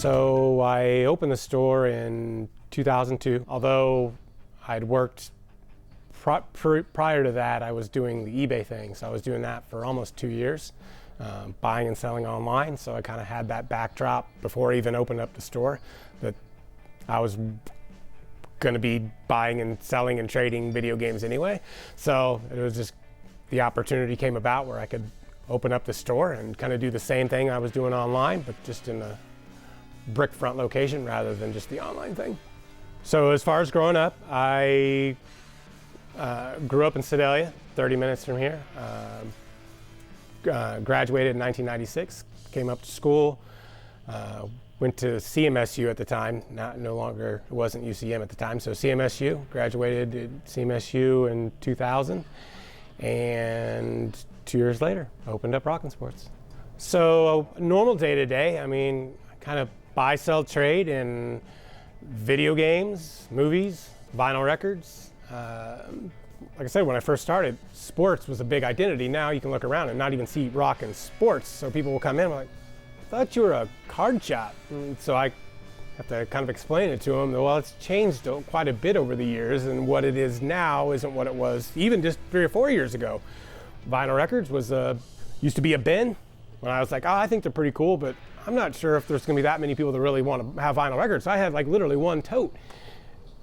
So I opened the store in 2002. Although I'd worked prior to that, I was doing the eBay thing. So I was doing that for almost 2 years, buying and selling online. So I kind of had that backdrop before I even opened up the store that I was going to be buying and selling and trading video games anyway. So it was just the opportunity came about where I could open up the store and kind of do the same thing I was doing online, but just in a brick front location rather than just the online thing. So as far as growing up, I grew up in Sedalia, 30 minutes from here. Graduated in 1996, came up to school, went to CMSU at the time, no longer, it wasn't UCM at the time, so CMSU, graduated at CMSU in 2000, and 2 years later, opened up Rockin' Sports. So a normal day-to-day, I mean, kind of buy, sell, trade in video games, movies, vinyl records. Like I said, when I first started, sports was a big identity. Now you can look around and not even see Rockin' Sports. So people will come in and like, I thought you were a card shop. And so I have to kind of explain it to them. Well, it's changed quite a bit over the years, and what it is now isn't what it was even just 3 or 4 years ago. Vinyl records was used to be a bin. When I was like, oh, I think they're pretty cool, but I'm not sure if there's going to be that many people that really want to have vinyl records. So I had like literally one tote.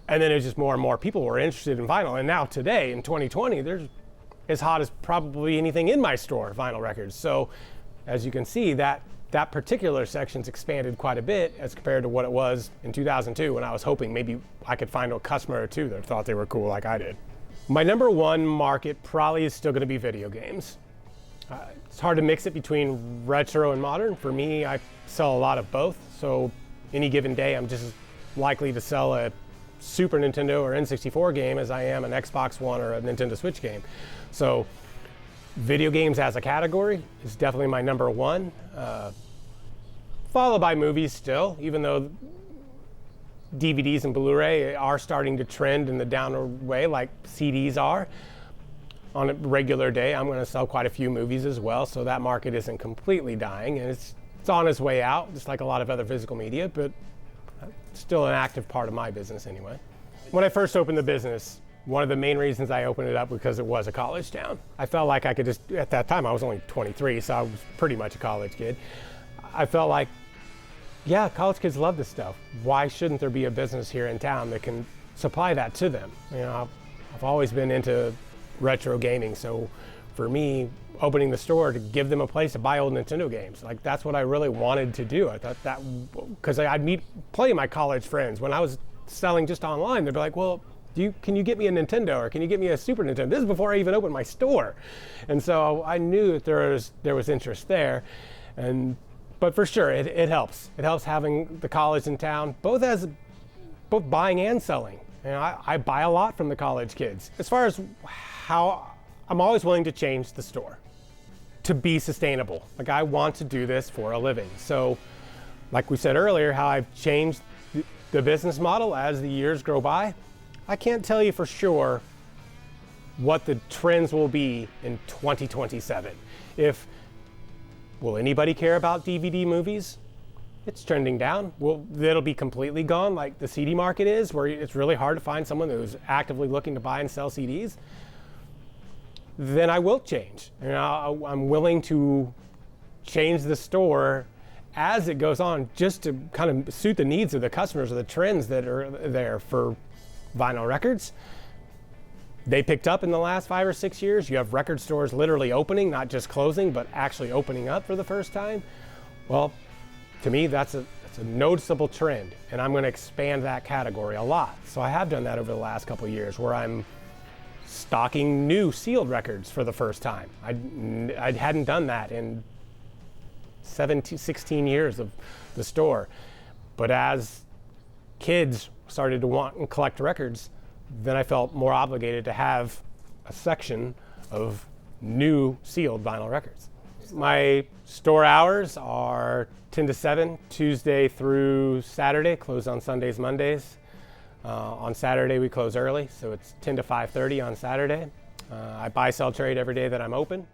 And then it's just more and more people were interested in vinyl. And now today, in 2020, there's as hot as probably anything in my store, vinyl records. So as you can see, that particular section's expanded quite a bit as compared to what it was in 2002 when I was hoping maybe I could find a customer or two that thought they were cool like I did. My number one market probably is still going to be video games. It's hard to mix it between retro and modern. For me, I sell a lot of both. So any given day, I'm just as likely to sell a Super Nintendo or N64 game as I am an Xbox One or a Nintendo Switch game. So video games as a category is definitely my number one, followed by movies still, even though DVDs and Blu-ray are starting to trend in the downward way like CDs are. On a regular day, I'm going to sell quite a few movies as well, so that market isn't completely dying, and it's on its way out, just like a lot of other physical media, but still an active part of my business anyway. When I first opened the business, one of the main reasons I opened it up was because it was a college town. I felt like I could just, at that time I was only 23, so I was pretty much a college kid. I felt like, yeah, college kids love this stuff. Why shouldn't there be a business here in town that can supply that to them? You know, I've always been into retro gaming, so for me, opening the store to give them a place to buy old Nintendo games, like that's what I really wanted to do. I thought that, because I'd meet plenty of my college friends when I was selling just online, they'd be like, well, can you get me a Nintendo or can you get me a Super Nintendo? This is before I even opened my store. And so I knew that there was interest there. But for sure, it helps. It helps having the college in town, both buying and selling. You know, I buy a lot from the college kids. As far as how, I'm always willing to change the store to be sustainable. Like I want to do this for a living. So like we said earlier, how I've changed the business model as the years go by, I can't tell you for sure what the trends will be in 2027. Will anybody care about DVD movies? It's trending down. It'll be completely gone like the CD market is, where it's really hard to find someone who's actively looking to buy and sell CDs. Then I will change. You know, I'm willing to change the store as it goes on, just to kind of suit the needs of the customers or the trends that are there for vinyl records. They picked up in the last 5 or 6 years. You have record stores literally opening, not just closing, but actually opening up for the first time. Well, to me, that's a noticeable trend, and I'm going to expand that category a lot. So I have done that over the last couple of years, where I'm stocking new sealed records for the first time. I hadn't done that in 16 years of the store. But as kids started to want and collect records, then I felt more obligated to have a section of new sealed vinyl records. My store hours are 10 to 7, Tuesday through Saturday, closed on Sundays, Mondays. On Saturday we close early, so it's 10 to 5:30 on Saturday. I buy, sell, trade every day that I'm open.